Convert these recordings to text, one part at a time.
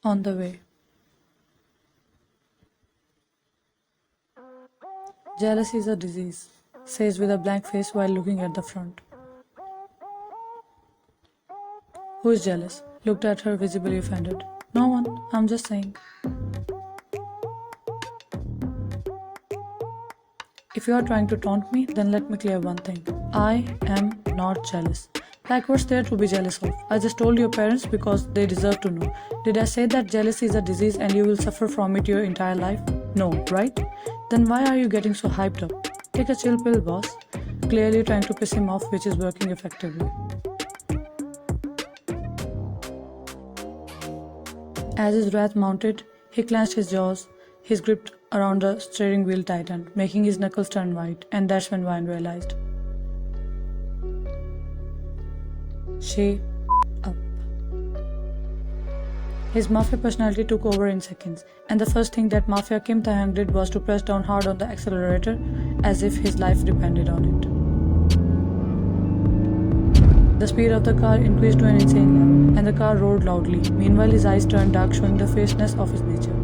On the way. Jealousy is a disease, says with a blank face while looking at the front. Who is jealous? Looked at her, visibly offended. No one, I'm just saying. If you are trying to taunt me, then let me clear one thing. I am not jealous. Like, what's there to be jealous of? I just told your parents because they deserve to know. Did I say that jealousy is a disease and you will suffer from it your entire life? No, right? Then why are you getting so hyped up? Take a chill pill, boss. Clearly trying to piss him off, which is working effectively. As his wrath mounted, he clenched his jaws. His grip around the steering wheel tightened, making his knuckles turn white, and that's when Vine realized. She up. His mafia personality took over in seconds, and the first thing that Mafia Kim Tae-hyung did was to press down hard on the accelerator as if his life depended on it. The speed of the car increased to an insane level, and the car roared loudly. Meanwhile, his eyes turned dark, showing the fierceness of his nature.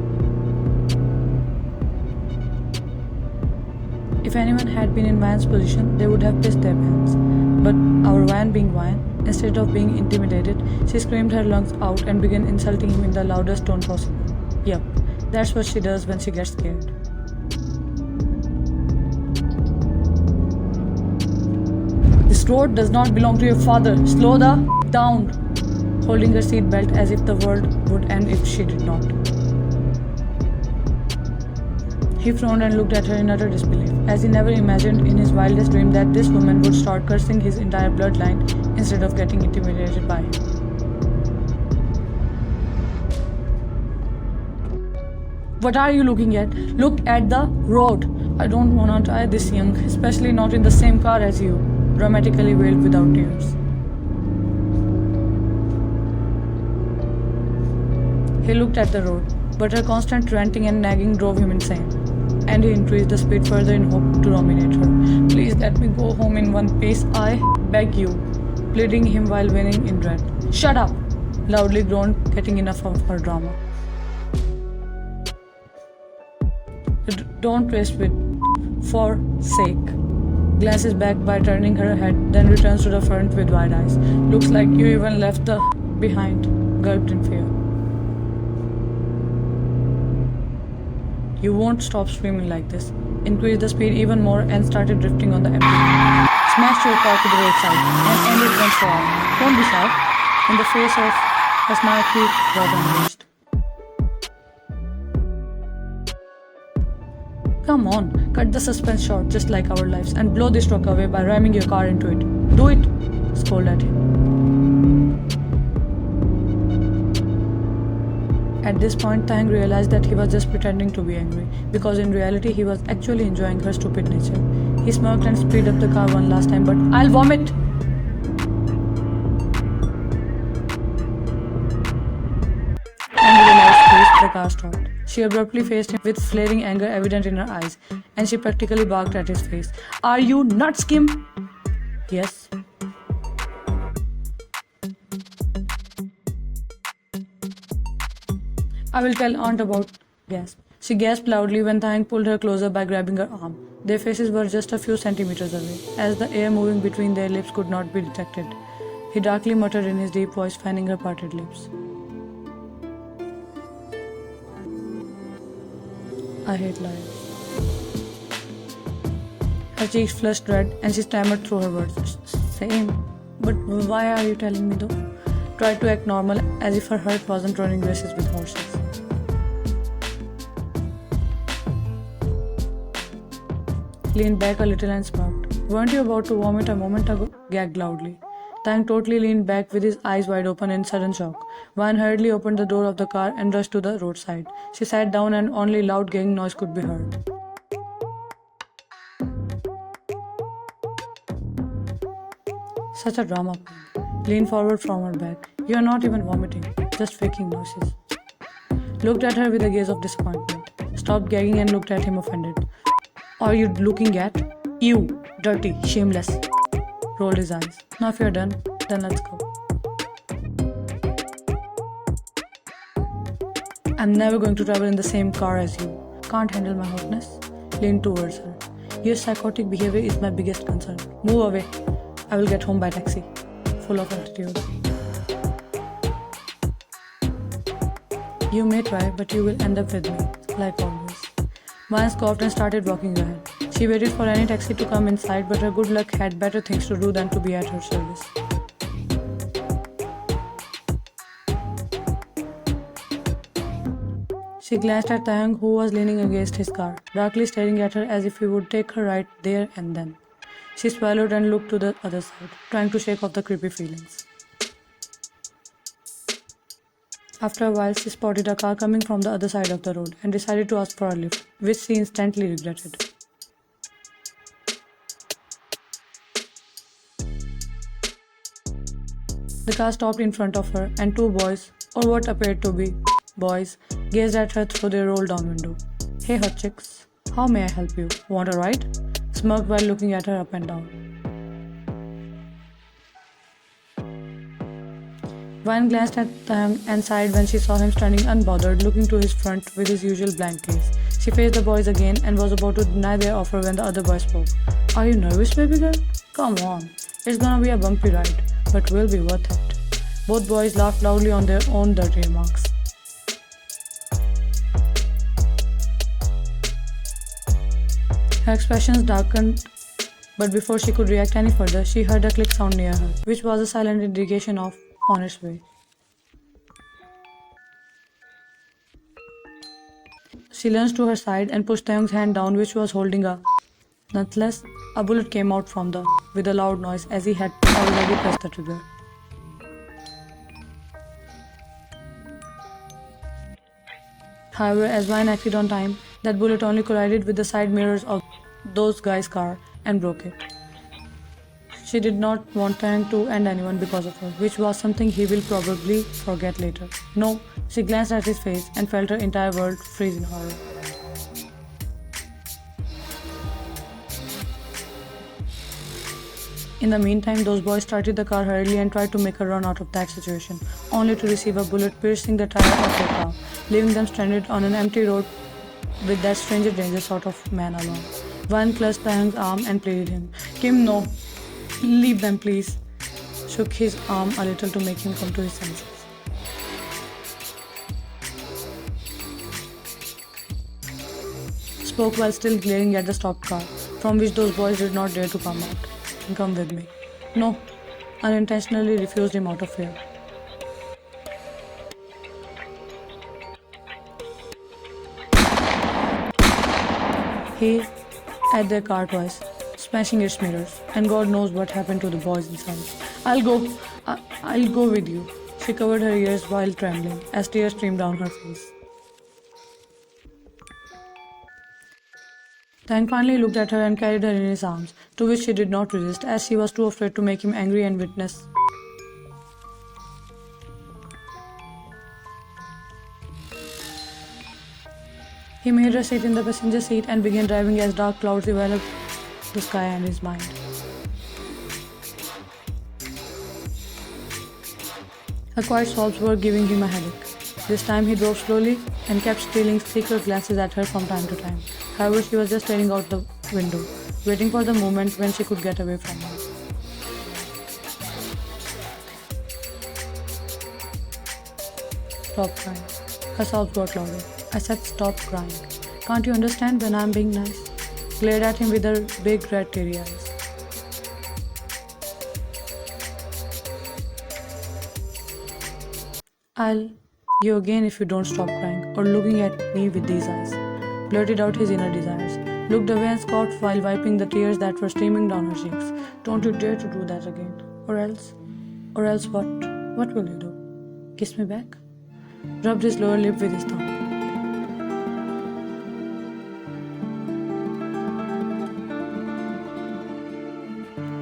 If anyone had been in Vine's position, they would have pissed their pants. But our Vine being Vine, instead of being intimidated, she screamed her lungs out and began insulting him in the loudest tone possible. Yup, that's what she does when she gets scared. This road does not belong to your father. Slow the down. Holding her seatbelt as if the world would end if she did not. He frowned and looked at her in utter disbelief, as he never imagined in his wildest dream that this woman would start cursing his entire bloodline instead of getting intimidated by him. What are you looking at? Look at the road. I don't wanna die this young, especially not in the same car as you, dramatically wailed without tears. He looked at the road, but her constant ranting and nagging drove him insane, and he increased the speed further in hope to dominate her. Please let me go home in one piece, I beg you, pleading him while winning in dread. Shut up! Loudly groaned, getting enough of her drama. Don't waste it, for sake. Glances back by turning her head, then returns to the front with wide eyes. Looks like you even left the behind, gulped in fear. You won't stop screaming like this. Increased the speed even more and started drifting on the empty road. Smashed your car to the roadside and ended once for all. Don't be shy. In the face of a snarky Robin unleashed. Come on, cut the suspense short just like our lives and blow this truck away by ramming your car into it. Do it! Scolded at him. At this point, Tang realized that he was just pretending to be angry, because in reality he was actually enjoying her stupid nature. He smirked and speeded up the car one last time, but I'll vomit! And with a loud squeeze, the car stopped. She abruptly faced him with flaring anger evident in her eyes, and she practically barked at his face. Are you nuts, Kim? Yes. I will tell Aunt about gasp. She gasped loudly when Thang pulled her closer by grabbing her arm. Their faces were just a few centimeters away, as the air moving between their lips could not be detected. He darkly muttered in his deep voice, fanning her parted lips. I hate liars. Her cheeks flushed red and she stammered through her words. Same. But why are you telling me though? Tried to act normal, as if her heart wasn't running races with horses. Leaned back a little and smirked. Weren't you about to vomit a moment ago? Gagged loudly. Tang totally leaned back with his eyes wide open in sudden shock. Vine hurriedly opened the door of the car and rushed to the roadside. She sat down and only loud gagging noise could be heard. Such a drama queen. Leaned forward from her back. You are not even vomiting, just faking noises. Looked at her with a gaze of disappointment. Stopped gagging and looked at him offended. Are you looking at? You, dirty, shameless. Rolled his eyes. Now if you're done, then let's go. I'm never going to travel in the same car as you. Can't handle my hotness? Lean towards her. Your psychotic behavior is my biggest concern. Move away. I will get home by taxi. Full of attitude. You may try, but you will end up with me, like always. Maya scoffed and started walking ahead. She waited for any taxi to come inside, but her good luck had better things to do than to be at her service. She glanced at Taeyang, who was leaning against his car, darkly staring at her as if he would take her right there and then. She swallowed and looked to the other side, trying to shake off the creepy feelings. After a while, she spotted a car coming from the other side of the road and decided to ask for a lift, which she instantly regretted. The car stopped in front of her, and two boys, or what appeared to be boys, gazed at her through their roll-down window. Hey hot chicks, how may I help you? Want a ride? Smirked while looking at her up and down. Vine glanced at Taeyang and sighed when she saw him standing unbothered, looking to his front with his usual blank gaze. She faced the boys again and was about to deny their offer when the other boy spoke. Are you nervous, baby girl? Come on, it's gonna be a bumpy ride, but will be worth it. Both boys laughed loudly on their own dirty remarks. Her expressions darkened, but before she could react any further, she heard a click sound near her, which was a silent indication of on its way. She lunged to her side and pushed Taeyong's hand down, which was holding a. Nonetheless, a bullet came out from the with a loud noise as he had already pressed the trigger. However, as Vine acted on time, that bullet only collided with the side mirrors of those guys' car and broke it. She did not want Taeyang to end anyone because of her, which was something he will probably forget later. No, she glanced at his face and felt her entire world freeze in horror. In the meantime, those boys started the car hurriedly and tried to make her run out of that situation, only to receive a bullet piercing the tire of their car, leaving them stranded on an empty road with that stranger danger sort of man alone. Vine clutched Taeyang's arm and pleaded him. Kim, no. Leave them, please. Shook his arm a little to make him come to his senses. Spoke while still glaring at the stopped car, from which those boys did not dare to come out. Come with me. No, unintentionally refused him out of fear. He at their car twice, smashing its mirrors, and God knows what happened to the boys inside. I'll go with you. She covered her ears while trembling, as tears streamed down her face. Tang finally looked at her and carried her in his arms, to which she did not resist, as she was too afraid to make him angry and witness. He made her sit in the passenger seat and began driving as dark clouds enveloped the sky and his mind. Her quiet sobs were giving him a headache. This time he drove slowly and kept stealing thicker glances at her from time to time. However, she was just staring out the window, waiting for the moment when she could get away from him. Stop crying. Her sobs got louder. I said stop crying. Can't you understand when I'm being nice? Glared at him with her big red teary eyes. I'll you again if you don't stop crying or looking at me with these eyes. Blurted out his inner desires. Looked away and scoffed while wiping the tears that were streaming down her cheeks. Don't you dare to do that again. Or else what? What will you do? Kiss me back? Rubbed his lower lip with his thumb.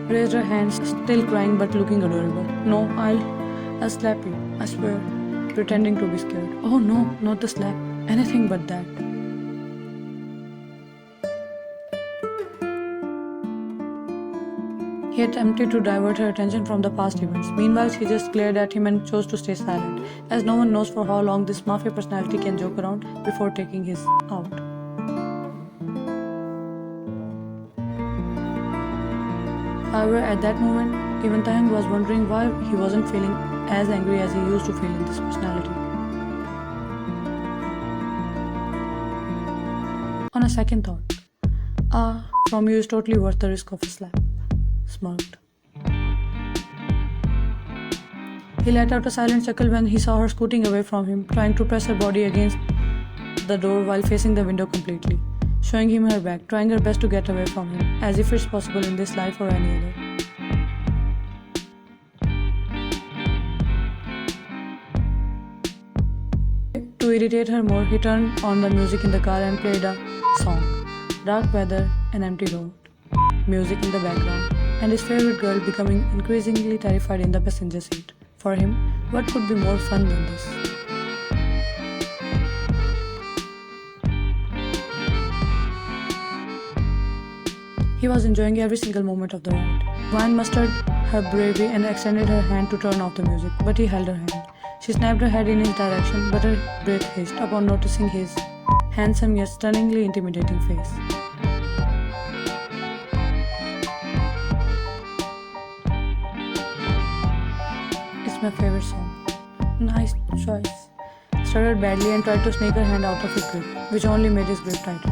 Raised her hands, still crying but looking adorable. No, I'll slap you, I swear. Pretending to be scared. Oh no, not the slap. Anything but that. He attempted to divert her attention from the past events. Meanwhile, she just glared at him and chose to stay silent, as no one knows for how long this mafia personality can joke around before taking his out. However, at that moment, even Taeyang was wondering why he wasn't feeling as angry as he used to feel in this personality. On a second thought, from you is totally worth the risk of a slap. Smirked. He let out a silent chuckle when he saw her scooting away from him, trying to press her body against the door while facing the window completely, showing him her back, trying her best to get away from him, as if it's possible in this life or any other. To irritate her more, he turned on the music in the car and played a song. Dark weather, an empty road. Music in the background, and his favorite girl becoming increasingly terrified in the passenger seat. For him, what could be more fun than this? He was enjoying every single moment of the ride. Vine mustered her bravery and extended her hand to turn off the music, but he held her hand. She snapped her head in his direction, but her breath hissed upon noticing his handsome yet stunningly intimidating face. It's my favorite song. Nice choice. Stuttered badly and tried to snake her hand out of his grip, which only made his grip tighten.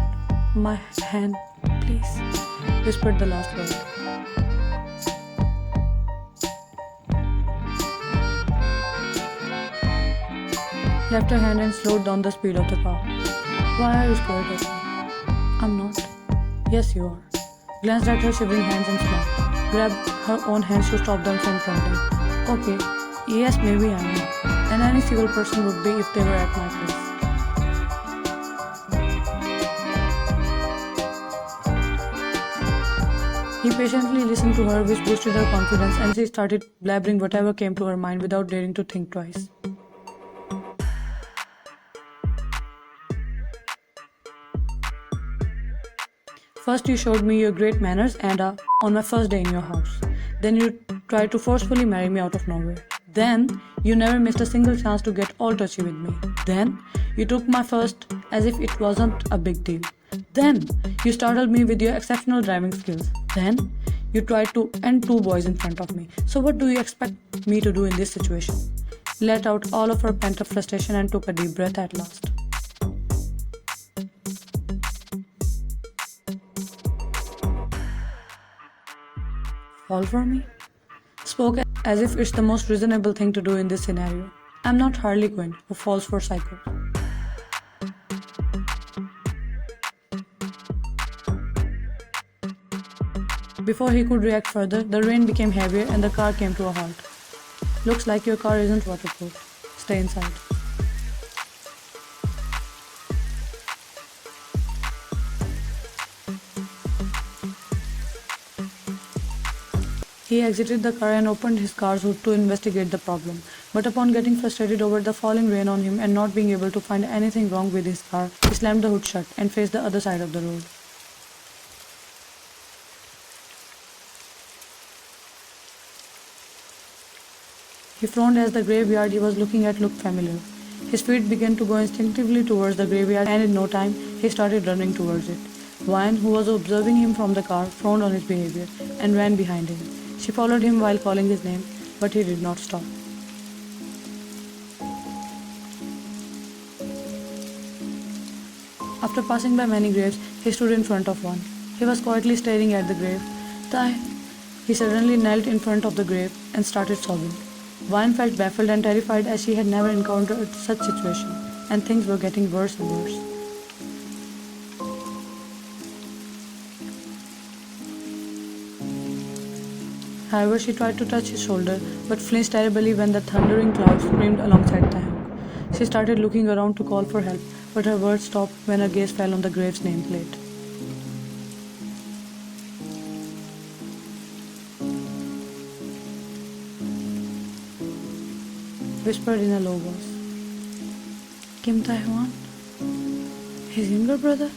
My hand, please, whispered the last word. Left her hand and slowed down the speed of the car. Why are you scared of me? I'm not. Yes, you are. Glanced at her shivering hands and smiled. Grabbed her own hands to stop them from trembling. Okay, yes, maybe I am. And any civil person would be if they were at my place. He patiently listened to her, which boosted her confidence, and she started blabbering whatever came to her mind without daring to think twice. First, you showed me your great manners and on my first day in your house. Then you tried to forcefully marry me out of nowhere. Then, you never missed a single chance to get all touchy with me. Then, you took my first as if it wasn't a big deal. Then, you startled me with your exceptional driving skills. Then, you tried to end two boys in front of me. So what do you expect me to do in this situation? Let out all of her pent-up frustration and took a deep breath at last. Fall for me? Spoke as if it's the most reasonable thing to do in this scenario. I'm not Harley Quinn who falls for psychos. Before he could react further, the rain became heavier and the car came to a halt. Looks like your car isn't waterproof. Stay inside. He exited the car and opened his car's hood to investigate the problem. But upon getting frustrated over the falling rain on him and not being able to find anything wrong with his car, he slammed the hood shut and faced the other side of the road. He frowned as the graveyard he was looking at looked familiar. His feet began to go instinctively towards the graveyard, and in no time, he started running towards it. Vine, who was observing him from the car, frowned on his behavior and ran behind him. She followed him while calling his name, but he did not stop. After passing by many graves, he stood in front of one. He was quietly staring at the grave. He suddenly knelt in front of the grave and started sobbing. Vine felt baffled and terrified as she had never encountered such situation, and things were getting worse and worse. However, she tried to touch his shoulder, but flinched terribly when the thundering cloud screamed alongside Taeyang. She started looking around to call for help, but her words stopped when her gaze fell on the grave's nameplate. Whispered in a low voice. Kim Tae-hwan? His younger brother?